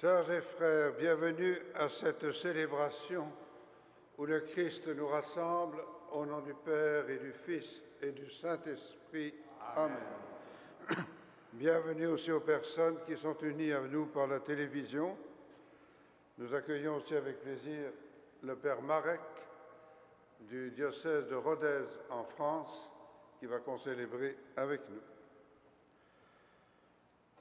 Sœurs et frères, bienvenue à cette célébration où le Christ nous rassemble au nom du Père et du Fils et du Saint-Esprit. Amen. Bienvenue aussi aux personnes qui sont unies à nous par la télévision. Nous accueillons aussi avec plaisir le Père Marek du diocèse de Rodez en France qui va concélébrer avec nous.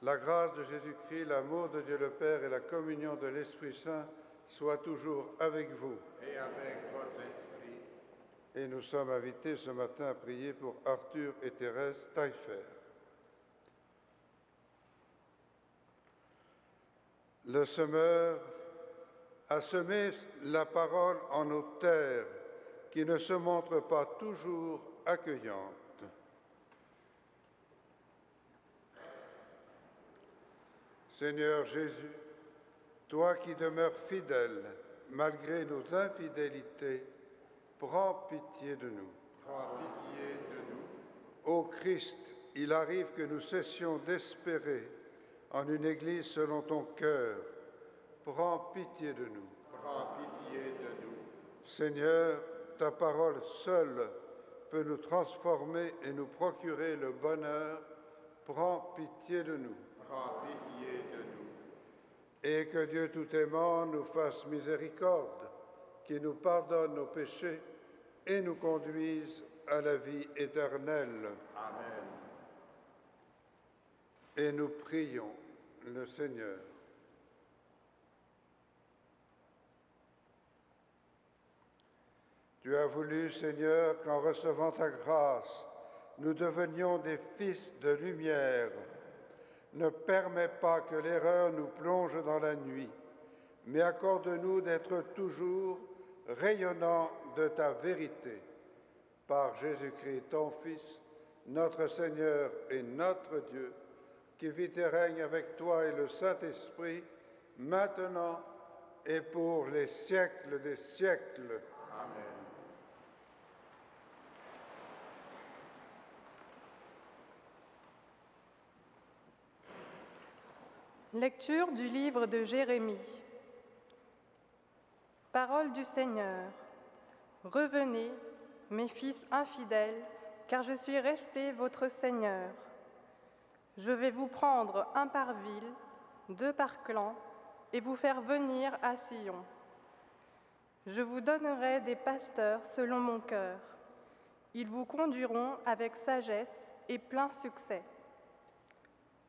La grâce de Jésus-Christ, l'amour de Dieu le Père et la communion de l'Esprit Saint soient toujours avec vous. Et avec votre esprit. Et nous sommes invités ce matin à prier pour Arthur et Thérèse Taillefer. Le semeur a semé la parole en nos terres qui ne se montrent pas toujours accueillantes. Seigneur Jésus, toi qui demeures fidèle malgré nos infidélités, prends pitié de nous. Prends pitié de nous. Ô Christ, il arrive que nous cessions d'espérer en une Église selon ton cœur. Prends pitié de nous. Prends pitié de nous. Seigneur, ta parole seule peut nous transformer et nous procurer le bonheur. Prends pitié de nous. Prends pitié de nous. Et que Dieu tout aimant nous fasse miséricorde, qui nous pardonne nos péchés et nous conduise à la vie éternelle. Amen. Et nous prions le Seigneur. Tu as voulu, Seigneur, qu'en recevant ta grâce, nous devenions des fils de lumière. Ne permets pas que l'erreur nous plonge dans la nuit, mais accorde-nous d'être toujours rayonnants de ta vérité. Par Jésus-Christ, ton Fils, notre Seigneur et notre Dieu, qui vit et règne avec toi et le Saint-Esprit, maintenant et pour les siècles des siècles. Amen. Lecture du livre de Jérémie. Parole du Seigneur. Revenez, mes fils infidèles, car je suis resté votre Seigneur. Je vais vous prendre un par ville, deux par clan, et vous faire venir à Sion. Je vous donnerai des pasteurs selon mon cœur. Ils vous conduiront avec sagesse et plein succès.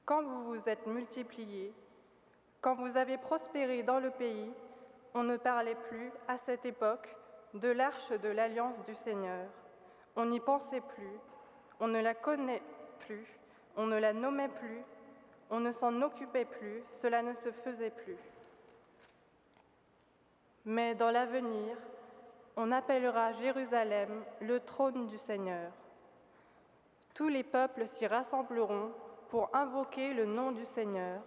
Quand vous vous êtes multipliés, quand vous avez prospéré dans le pays, on ne parlait plus, à cette époque, de l'arche de l'alliance du Seigneur. On n'y pensait plus, on ne la connaît plus, on ne la nommait plus, on ne s'en occupait plus, cela ne se faisait plus. Mais dans l'avenir, on appellera Jérusalem le trône du Seigneur. Tous les peuples s'y rassembleront pour invoquer le nom du Seigneur,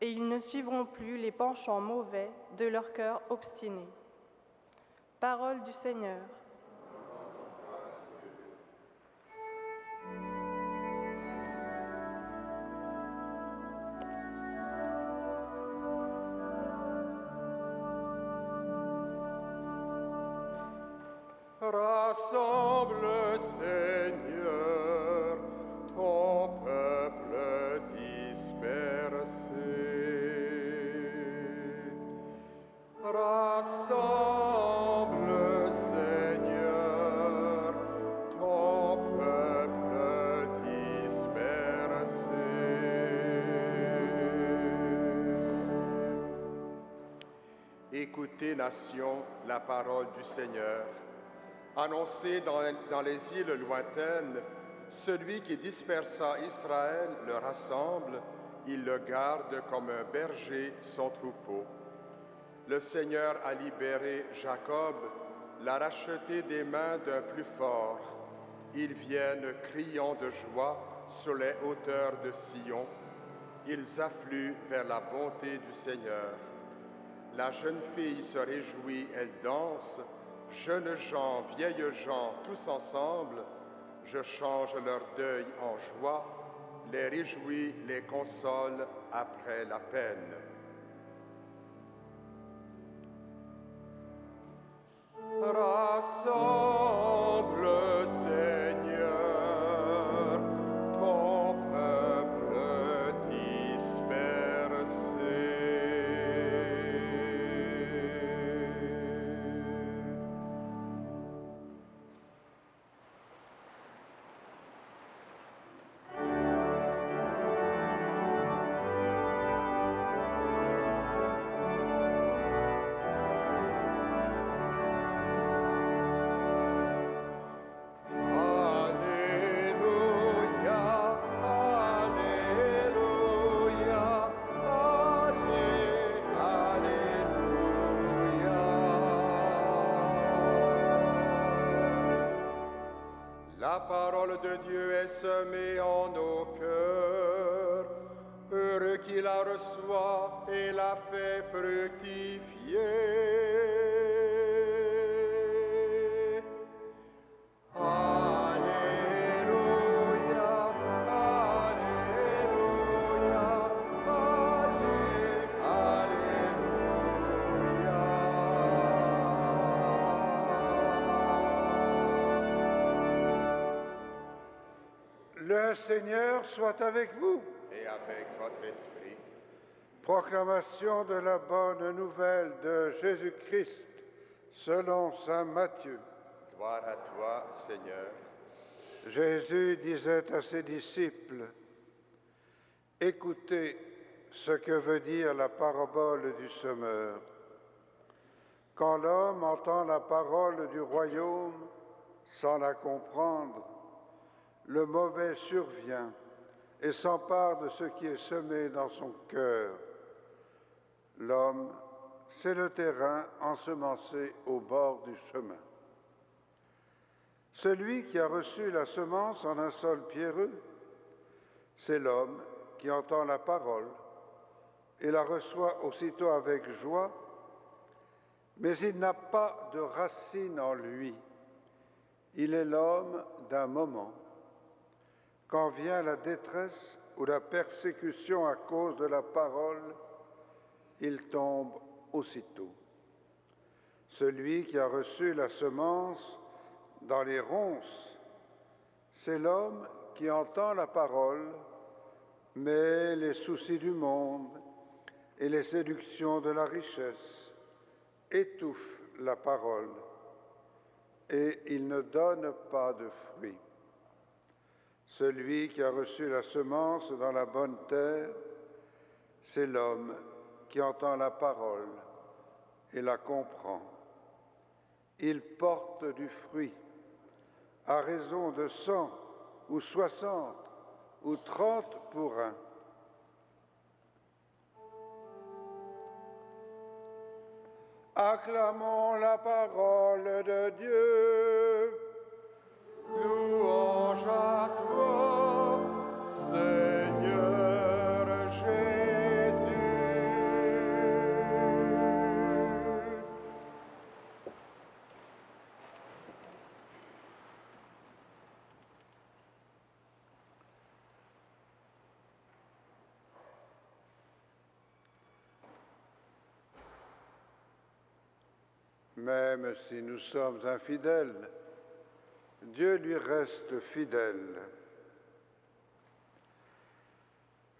et ils ne suivront plus les penchants mauvais de leur cœur obstiné. Parole du Seigneur. Rassemble, Seigneur, ton peuple dispersé. Rassemble, Seigneur, ton peuple dispersé. Écoutez, nations, la parole du Seigneur. Annoncez dans les îles lointaines, celui qui dispersa Israël le rassemble, il le garde comme un berger son troupeau. Le Seigneur a libéré Jacob, l'a racheté des mains d'un plus fort. Ils viennent criant de joie sur les hauteurs de Sion. Ils affluent vers la bonté du Seigneur. La jeune fille se réjouit, elle danse. Jeunes gens, vieilles gens, tous ensemble, je change leur deuil en joie, les réjouis, les console après la peine. Rassemble, Seigneur, ton peuple dispersé. La parole de Dieu est semée en nos cœurs. Heureux qui la reçoit et la fait fructifier. Alléluia, Alléluia, Le Seigneur soit avec vous. et avec votre esprit. Proclamation de la bonne nouvelle de Jésus-Christ selon saint Matthieu. Gloire à toi, Seigneur. Jésus disait à ses disciples, « Écoutez ce que veut dire la parabole du semeur. Quand l'homme entend la parole du royaume sans la comprendre, le mauvais survient et s'empare de ce qui est semé dans son cœur. L'homme, c'est le terrain ensemencé au bord du chemin. Celui qui a reçu la semence en un sol pierreux, c'est l'homme qui entend la parole et la reçoit aussitôt avec joie, mais il n'a pas de racine en lui. Il est l'homme d'un moment. Quand vient la détresse ou la persécution à cause de la parole, il tombe aussitôt. Celui qui a reçu la semence dans les ronces, c'est l'homme qui entend la parole, mais les soucis du monde et les séductions de la richesse étouffent la parole et il ne donne pas de fruits. Celui qui a reçu la semence dans la bonne terre, c'est l'homme qui entend la parole et la comprend. Il porte du fruit à raison de 100 ou 60 ou 30 pour un. Acclamons la parole de Dieu. Louange à toi, Seigneur Jésus. Même si nous sommes infidèles, Dieu lui reste fidèle.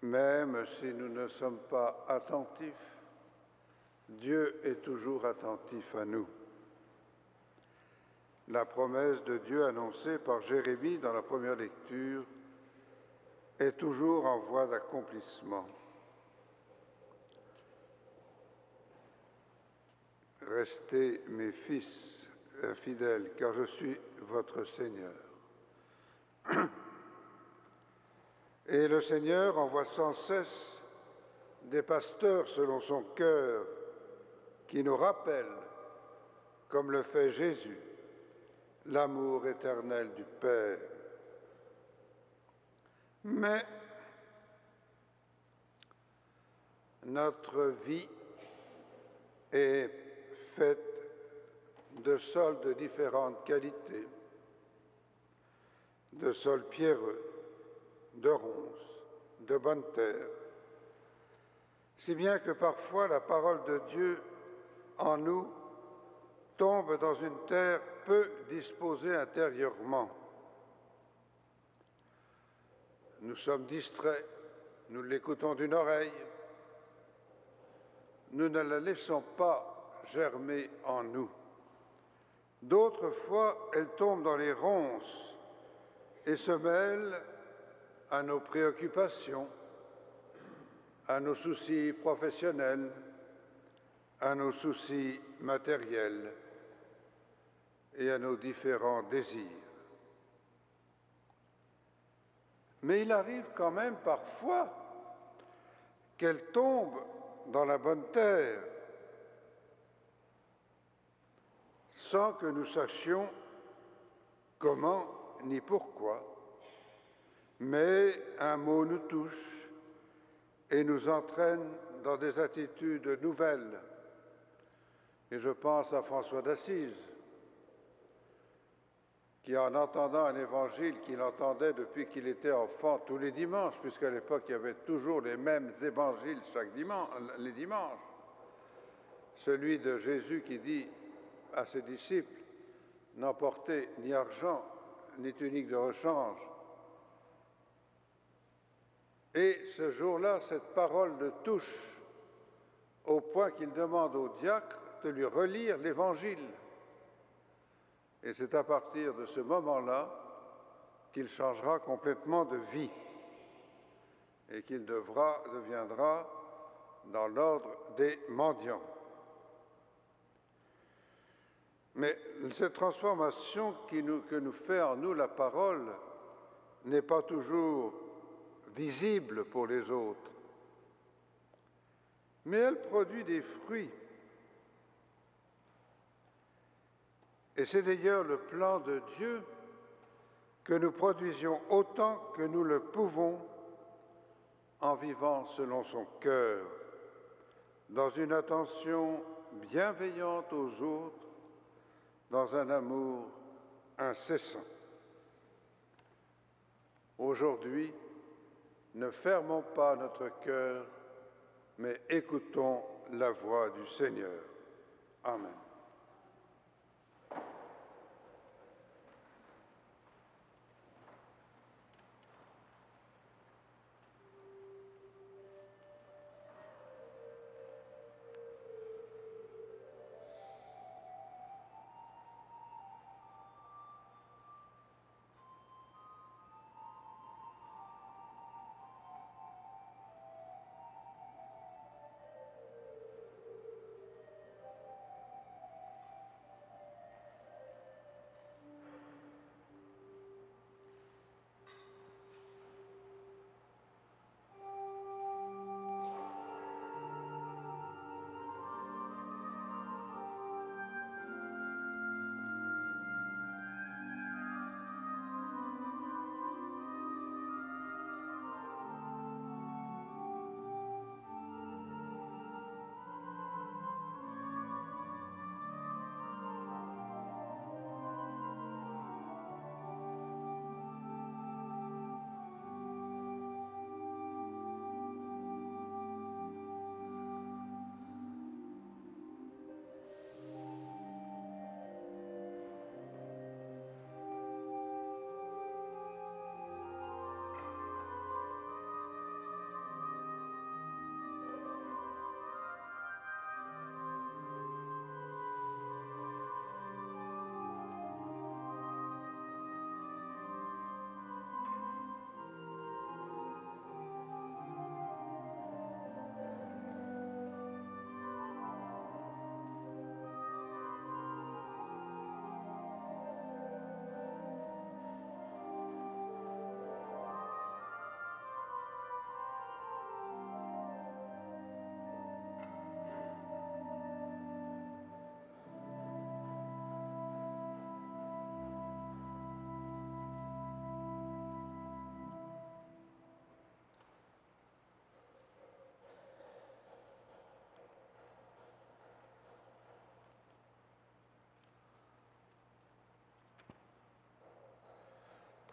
Même si nous ne sommes pas attentifs, Dieu est toujours attentif à nous. La promesse de Dieu annoncée par Jérémie dans la première lecture est toujours en voie d'accomplissement. Restez mes fils fidèles, car je suis votre Seigneur. Et le Seigneur envoie sans cesse des pasteurs selon son cœur qui nous rappellent, comme le fait Jésus, l'amour éternel du Père. Mais notre vie est faite de sols de différentes qualités, de sols pierreux, de ronces, de bonne terre, si bien que parfois la parole de Dieu en nous tombe dans une terre peu disposée intérieurement. Nous sommes distraits, nous l'écoutons d'une oreille, nous ne la laissons pas germer en nous. D'autres fois, elle tombe dans les ronces et se mêle à nos préoccupations, à nos soucis professionnels, à nos soucis matériels et à nos différents désirs. Mais il arrive quand même parfois qu'elle tombe dans la bonne terre sans que nous sachions comment ni pourquoi. Mais un mot nous touche et nous entraîne dans des attitudes nouvelles. Et je pense à François d'Assise, qui en entendant un évangile qu'il entendait depuis qu'il était enfant tous les dimanches, puisqu'à l'époque il y avait toujours les mêmes évangiles les dimanches, celui de Jésus qui dit à ses disciples « N'emportez ni argent, ni tunique de rechange ». Et ce jour-là, cette parole le touche au point qu'il demande au diacre de lui relire l'Évangile. Et c'est à partir de ce moment-là qu'il changera complètement de vie et qu'il deviendra dans l'ordre des mendiants. Mais cette transformation que nous fait en nous la parole n'est pas toujours visible pour les autres, mais elle produit des fruits. Et c'est d'ailleurs le plan de Dieu que nous produisions autant que nous le pouvons en vivant selon son cœur, dans une attention bienveillante aux autres, dans un amour incessant. Aujourd'hui, ne fermons pas notre cœur, mais écoutons la voix du Seigneur. Amen.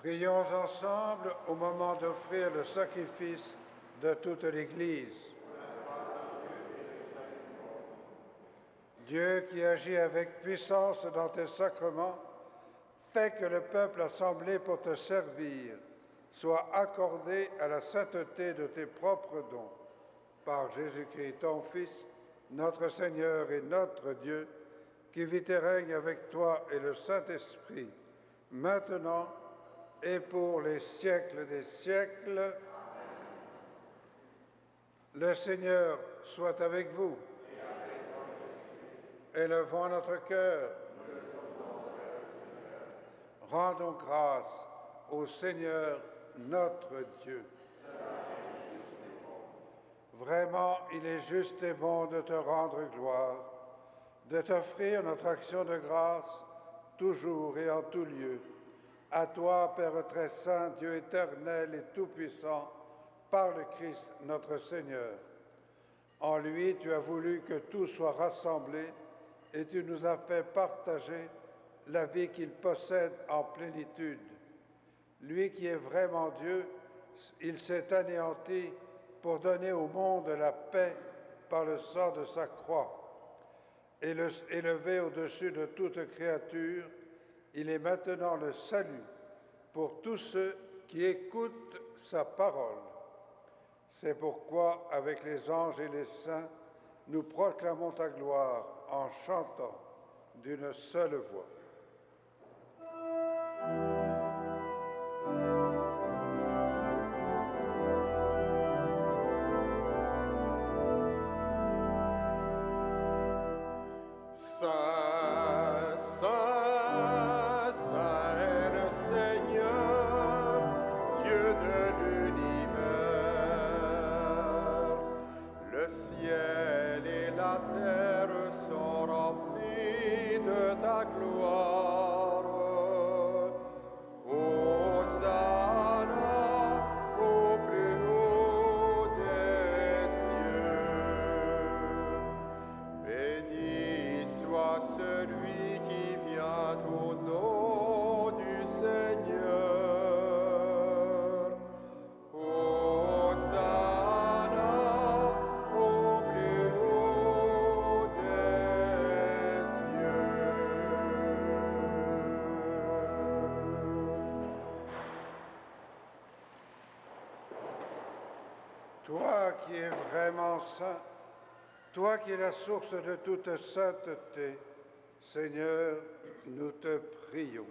Prions ensemble au moment d'offrir le sacrifice de toute l'Église. Dieu qui agit avec puissance dans tes sacrements, fais que le peuple assemblé pour te servir soit accordé à la sainteté de tes propres dons. Par Jésus-Christ, ton Fils, notre Seigneur et notre Dieu, qui vit et règne avec toi et le Saint-Esprit, maintenant et pour les siècles des siècles. Amen. Le Seigneur soit avec vous. Élevons notre cœur. Rendons grâce au Seigneur notre Dieu. Vraiment, il est juste et bon de te rendre gloire, de t'offrir notre action de grâce, toujours et en tout lieu. À toi, Père très saint, Dieu éternel et tout-puissant, par le Christ notre Seigneur. En lui, tu as voulu que tout soit rassemblé et tu nous as fait partager la vie qu'il possède en plénitude. Lui qui est vraiment Dieu, il s'est anéanti pour donner au monde la paix par le sang de sa croix. Élevé au-dessus de toute créature, il est maintenant le salut pour tous ceux qui écoutent sa parole. C'est pourquoi, avec les anges et les saints, nous proclamons ta gloire en chantant d'une seule voix. Saint, Saint, Saint est le Seigneur, Dieu de l'univers. Le ciel et la terre sont remplis de ta gloire. Hosanna au plus haut des cieux. Béni soit celui qui vient au nom du Seigneur. Hosanna au plus haut des cieux. Toi qui es vraiment saint, toi qui es la source de toute sainteté, Seigneur, nous te prions.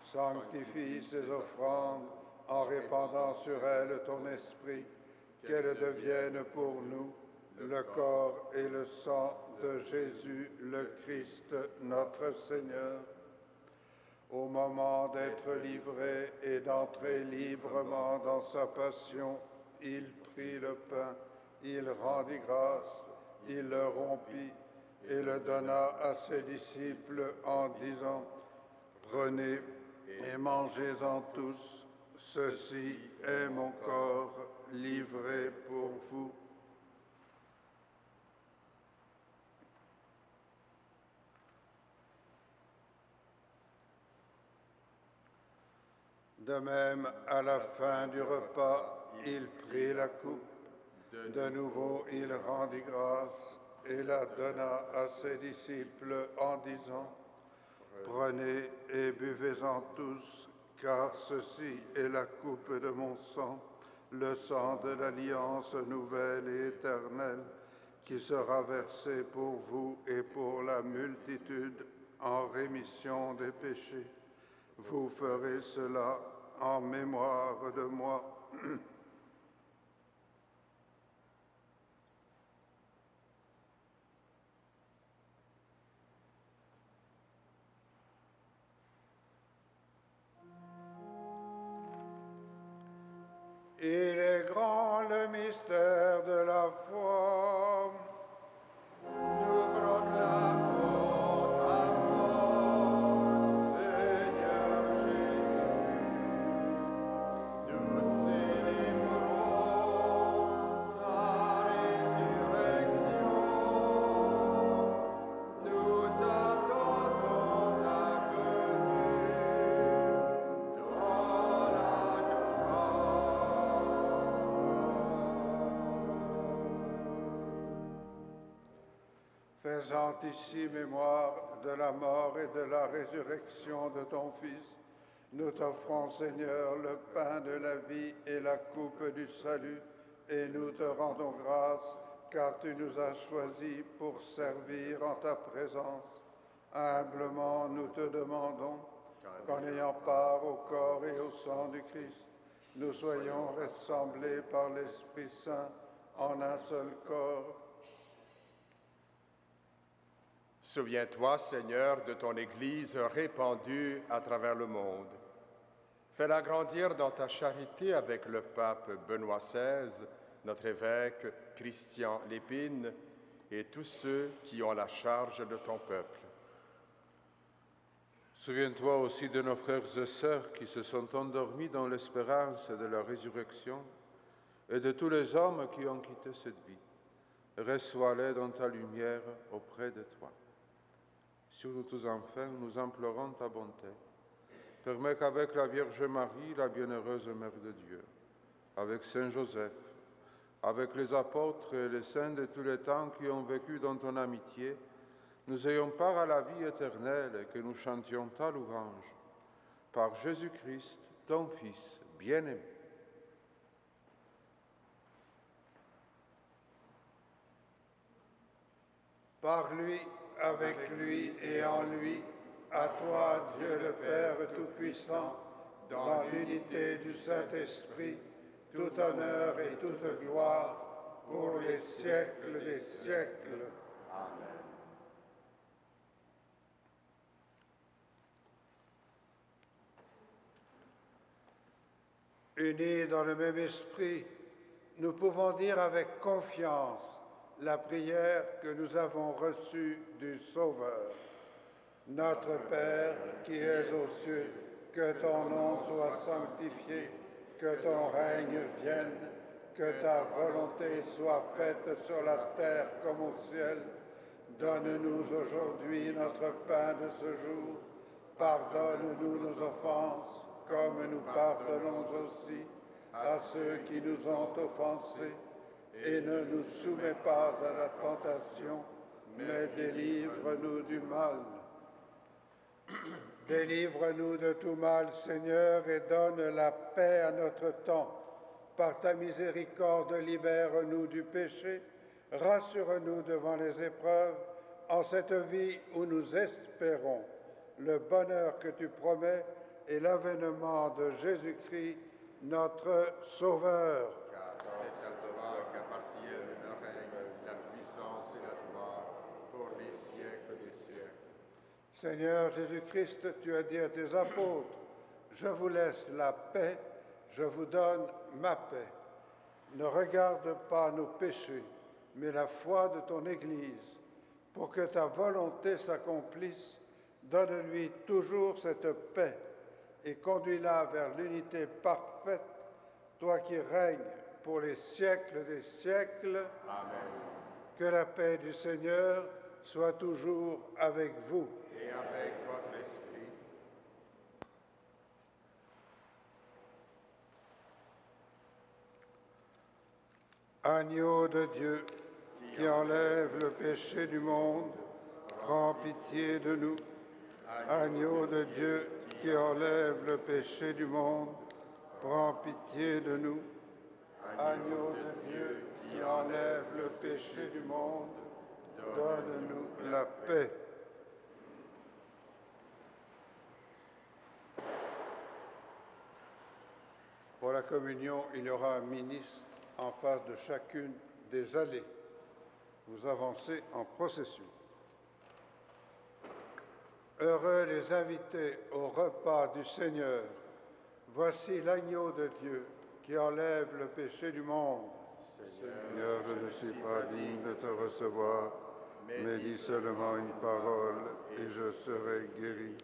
Sanctifie ces offrandes en répandant sur elles ton esprit, qu'elles deviennent pour nous le corps et le sang de Jésus le Christ, notre Seigneur. Au moment d'être livré et d'entrer librement dans sa passion, il prit le pain, il rendit grâce, il le rompit et le donna à ses disciples en disant : « Prenez et mangez-en tous, ceci est mon corps livré pour vous. » De même, à la fin du repas, il prit la coupe. De nouveau, il rendit grâce et la donna à ses disciples en disant : « Prenez et buvez-en tous, car ceci est la coupe de mon sang, le sang de l'alliance nouvelle et éternelle, qui sera versé pour vous et pour la multitude en rémission des péchés. Vous ferez cela en mémoire de moi. » Il est grand le mystère de la foi. Nous proclamons ta mort, Seigneur Jésus. Nous célébrons ta résurrection. Nous attendons ta venue dans la gloire. Présente ici mémoire de la mort et de la résurrection de ton Fils. Nous t'offrons, Seigneur, le pain de la vie et la coupe du salut, et nous te rendons grâce, car tu nous as choisis pour servir en ta présence. Humblement, nous te demandons qu'en ayant part au corps et au sang du Christ, nous soyons rassemblés par l'Esprit Saint en un seul corps. Souviens-toi, Seigneur, de ton Église répandue à travers le monde. Fais-la grandir dans ta charité avec le pape Benoît XVI, notre évêque Christian Lépine et tous ceux qui ont la charge de ton peuple. Souviens-toi aussi de nos frères et sœurs qui se sont endormis dans l'espérance de la résurrection et de tous les hommes qui ont quitté cette vie. Reçois-les dans ta lumière auprès de toi. Sur nous tous enfin, nous implorons ta bonté. Permets qu'avec la Vierge Marie, la bienheureuse Mère de Dieu, avec Saint Joseph, avec les apôtres et les saints de tous les temps qui ont vécu dans ton amitié, nous ayons part à la vie éternelle et que nous chantions ta louange. Par Jésus-Christ, ton Fils bien-aimé. Par lui, avec lui et en lui, à toi, Dieu le Père Tout-Puissant, dans l'unité du Saint-Esprit, tout honneur et toute gloire pour les siècles des siècles. Amen. Unis dans le même esprit, nous pouvons dire avec confiance la prière que nous avons reçue du Sauveur. Notre Père qui es aux cieux, que ton nom soit sanctifié, que ton règne vienne, que ta volonté soit faite sur la terre comme au ciel. Donne-nous aujourd'hui notre pain de ce jour. Pardonne-nous nos offenses, comme nous pardonnons aussi à ceux qui nous ont offensés. Et ne nous soumets pas à la tentation, mais délivre-nous du mal. Délivre-nous de tout mal, Seigneur, et donne la paix à notre temps. Par ta miséricorde, libère-nous du péché, rassure-nous devant les épreuves, en cette vie où nous espérons le bonheur que tu promets et l'avènement de Jésus-Christ, notre Sauveur. Car c'est à toi qu'appartiennent le règne, la puissance et la gloire pour les siècles des siècles. Seigneur Jésus-Christ, tu as dit à tes apôtres, « Je vous laisse la paix, je vous donne ma paix. Ne regarde pas nos péchés, mais la foi de ton Église. Pour que ta volonté s'accomplisse, donne-lui toujours cette paix et conduis-la vers l'unité parfaite, toi qui règnes pour les siècles des siècles. Amen. Que la paix du Seigneur soit toujours avec vous. Et avec votre esprit. Agneau de Dieu, qui enlève le péché du monde, prends pitié de nous. Agneau de Dieu, qui enlève le péché du monde, prends pitié de nous. Agneau de Dieu, qui enlève le péché du monde, donne-nous la paix. Pour la communion, il y aura un ministre en face de chacune des allées. Vous avancez en procession. Heureux les invités au repas du Seigneur. Voici l'agneau de Dieu qui enlève le péché du monde. Seigneur, je ne suis pas digne de te recevoir, mais dis seulement une parole et je serai guéri.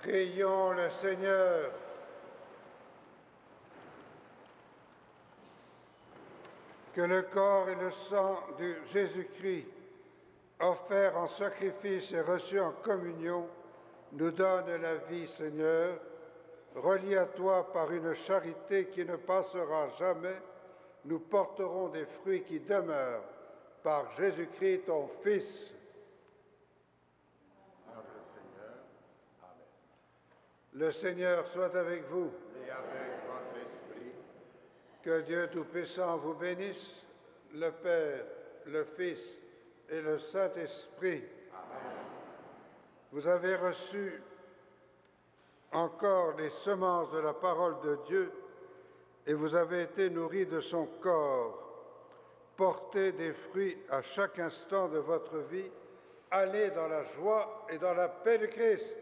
Prions le Seigneur. Que le corps et le sang de Jésus-Christ, offerts en sacrifice et reçus en communion, nous donnent la vie, Seigneur. Reliés à toi par une charité qui ne passera jamais, nous porterons des fruits qui demeurent par Jésus-Christ, ton Fils. Notre Seigneur. Amen. Le Seigneur soit avec vous. Et avec votre esprit, Que Dieu Tout-Puissant vous bénisse, le Père, le Fils et le Saint-Esprit. Amen. Vous avez reçu encore les semences de la parole de Dieu et vous avez été nourris de son corps. Portez des fruits à chaque instant de votre vie. Allez dans la joie et dans la paix de Christ.